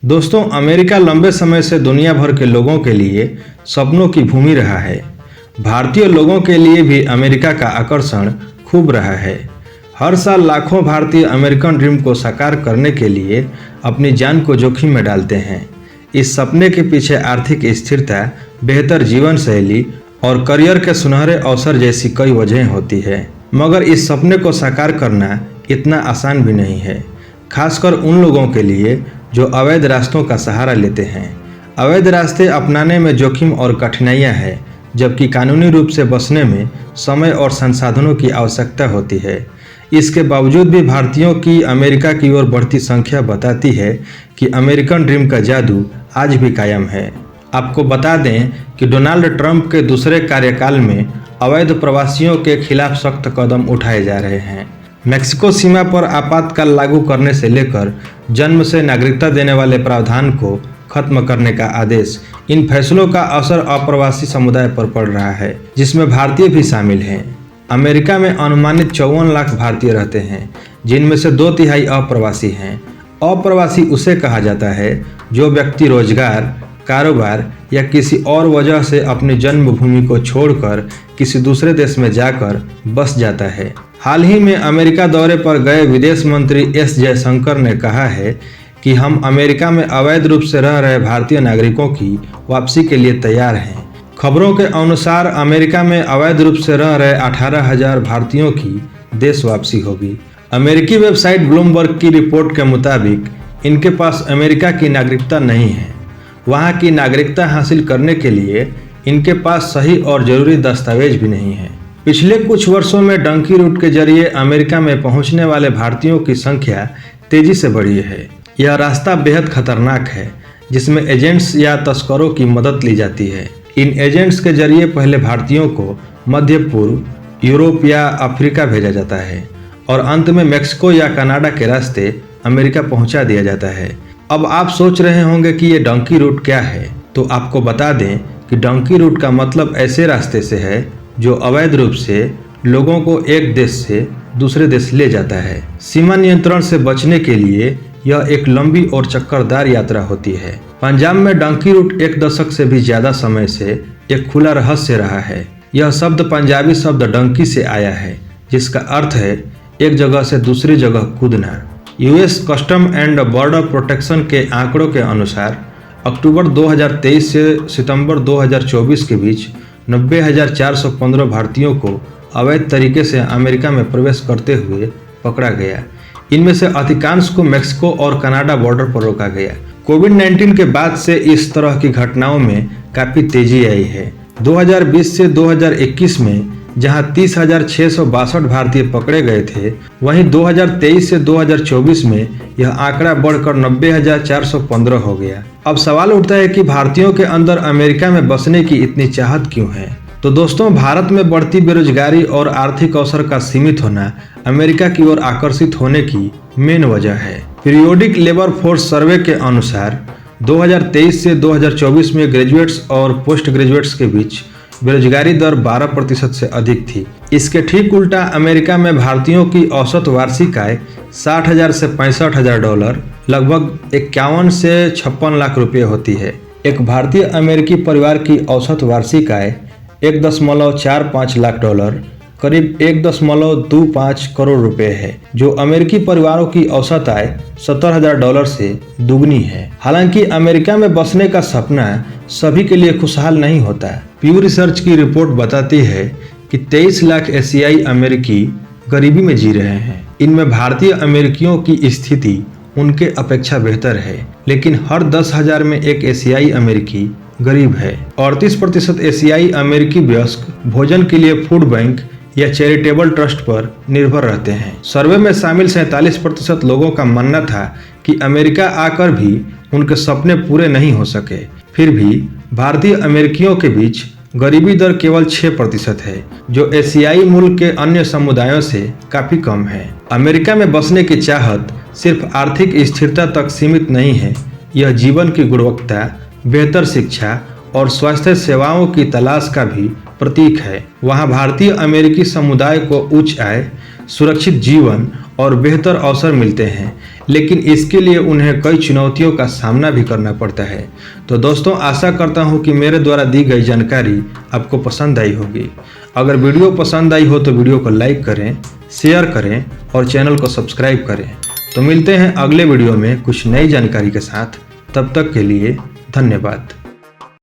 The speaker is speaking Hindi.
दोस्तों, अमेरिका लंबे समय से दुनिया भर के लोगों के लिए सपनों की भूमि रहा है। भारतीय लोगों के लिए भी अमेरिका का आकर्षण खूब रहा है। हर साल लाखों भारतीय अमेरिकन ड्रीम को साकार करने के लिए अपनी जान को जोखिम में डालते हैं। इस सपने के पीछे आर्थिक स्थिरता, बेहतर जीवन शैली और करियर के सुनहरे अवसर जैसी कई वजहें होती है। मगर इस सपने को साकार करना इतना आसान भी नहीं है, खासकर उन लोगों के लिए जो अवैध रास्तों का सहारा लेते हैं। अवैध रास्ते अपनाने में जोखिम और कठिनाइयां हैं, जबकि कानूनी रूप से बसने में समय और संसाधनों की आवश्यकता होती है। इसके बावजूद भी भारतीयों की अमेरिका की ओर बढ़ती संख्या बताती है कि अमेरिकन ड्रीम का जादू आज भी कायम है। आपको बता दें कि डोनाल्ड ट्रंप के दूसरे कार्यकाल में अवैध प्रवासियों के खिलाफ सख्त कदम उठाए जा रहे हैं। मेक्सिको सीमा पर आपातकाल लागू करने से लेकर जन्म से नागरिकता देने वाले प्रावधान को खत्म करने का आदेश, इन फैसलों का असर अप्रवासी समुदाय पर पड़ रहा है, जिसमें भारतीय भी शामिल हैं। अमेरिका में अनुमानित 54 लाख भारतीय रहते हैं, जिनमें से 2/3 अप्रवासी हैं। अप्रवासी उसे कहा जाता है जो व्यक्ति रोजगार, कारोबार या किसी और वजह से अपनी जन्मभूमि को छोड़कर किसी दूसरे देश में जाकर बस जाता है। हाल ही में अमेरिका दौरे पर गए विदेश मंत्री एस जयशंकर ने कहा है कि हम अमेरिका में अवैध रूप से रह रहे भारतीय नागरिकों की वापसी के लिए तैयार हैं। खबरों के अनुसार अमेरिका में अवैध रूप से रह रहे 18,000 भारतीयों की देश वापसी होगी। अमेरिकी वेबसाइट ब्लूमबर्ग की रिपोर्ट के मुताबिक इनके पास अमेरिका की नागरिकता नहीं है। वहाँ की नागरिकता हासिल करने के लिए इनके पास सही और जरूरी दस्तावेज भी नहीं है। पिछले कुछ वर्षों में डंकी रूट के जरिए अमेरिका में पहुंचने वाले भारतीयों की संख्या तेजी से बढ़ी है। यह रास्ता बेहद खतरनाक है, जिसमें एजेंट्स या तस्करों की मदद ली जाती है। इन एजेंट्स के जरिए पहले भारतीयों को मध्य पूर्व, यूरोप या अफ्रीका भेजा जाता है और अंत में मेक्सिको या कनाडा के रास्ते अमेरिका पहुंचा दिया जाता है। अब आप सोच रहे होंगे कि ये डंकी रूट क्या है, तो आपको बता दें कि डंकी रूट का मतलब ऐसे रास्ते से है जो अवैध रूप से लोगों को एक देश से दूसरे देश ले जाता है। सीमा नियंत्रण से बचने के लिए यह एक लंबी और चक्करदार यात्रा होती है। पंजाब में डंकी रूट 1 दशक से भी ज्यादा समय से एक खुला रहस्य रहा है। यह शब्द पंजाबी शब्द डंकी से आया है, जिसका अर्थ है एक जगह से दूसरी जगह कूदना। US custom and border protection के आंकड़ों के अनुसार अक्टूबर 2023 से सितंबर 2024 के बीच 90,415 भारतीयों को अवैध तरीके से अमेरिका में प्रवेश करते हुए पकड़ा गया। इनमें से अधिकांश को मेक्सिको और कनाडा बॉर्डर पर रोका गया। कोविड-19 के बाद से इस तरह की घटनाओं में काफ़ी तेजी आई है। 2020 से 2021 में जहां 30,662 भारतीय पकड़े गए थे, वहीं 2023 से 2024 में यह आंकड़ा बढ़कर 90,415 हो गया। अब सवाल उठता है कि भारतीयों के अंदर अमेरिका में बसने की इतनी चाहत क्यों है? तो दोस्तों, भारत में बढ़ती बेरोजगारी और आर्थिक अवसर का सीमित होना अमेरिका की ओर आकर्षित होने की मेन वजह है। पीरियोडिक लेबर फोर्स सर्वे के अनुसार 2023 से 2024 में ग्रेजुएट्स और पोस्ट ग्रेजुएट्स के बीच बेरोजगारी दर 12% से अधिक थी। इसके ठीक उल्टा अमेरिका में भारतीयों की औसत वार्षिक आय $60,000 से $65,000, लगभग 51 से 56 लाख रुपये होती है। एक भारतीय अमेरिकी परिवार की औसत वार्षिक आय $1.45 लाख, करीब $1.25 करोड़ रुपए है, जो अमेरिकी परिवारों की औसत आय $70,000 से दुगनी है। हालांकि अमेरिका में बसने का सपना सभी के लिए खुशहाल नहीं होता। प्यू रिसर्च की रिपोर्ट बताती है कि 23 लाख एशियाई अमेरिकी गरीबी में जी रहे हैं। इनमें भारतीय अमेरिकियों की स्थिति उनके अपेक्षा बेहतर है, लेकिन हर 10,000 में एक एशियाई अमेरिकी गरीब है। 38% एशियाई अमेरिकी वयस्क भोजन के लिए फूड बैंक या चैरिटेबल ट्रस्ट पर निर्भर रहते हैं। सर्वे में शामिल 47% लोगों का मानना था कि अमेरिका आकर भी उनके सपने पूरे नहीं हो सके। फिर भी भारतीय अमेरिकियों के बीच गरीबी दर केवल 6% है, जो एशियाई मूल के अन्य समुदायों से काफी कम है। अमेरिका में बसने की चाहत सिर्फ आर्थिक स्थिरता तक सीमित नहीं है, यह जीवन की गुणवत्ता, बेहतर शिक्षा और स्वास्थ्य सेवाओं की तलाश का भी प्रतीक है। वहाँ भारतीय अमेरिकी समुदाय को उच्च आय, सुरक्षित जीवन और बेहतर अवसर मिलते हैं, लेकिन इसके लिए उन्हें कई चुनौतियों का सामना भी करना पड़ता है। तो दोस्तों, आशा करता हूँ कि मेरे द्वारा दी गई जानकारी आपको पसंद आई होगी। अगर वीडियो पसंद आई हो तो वीडियो को लाइक करें, शेयर करें और चैनल को सब्सक्राइब करें। तो मिलते हैं अगले वीडियो में कुछ नई जानकारी के साथ। तब तक के लिए धन्यवाद।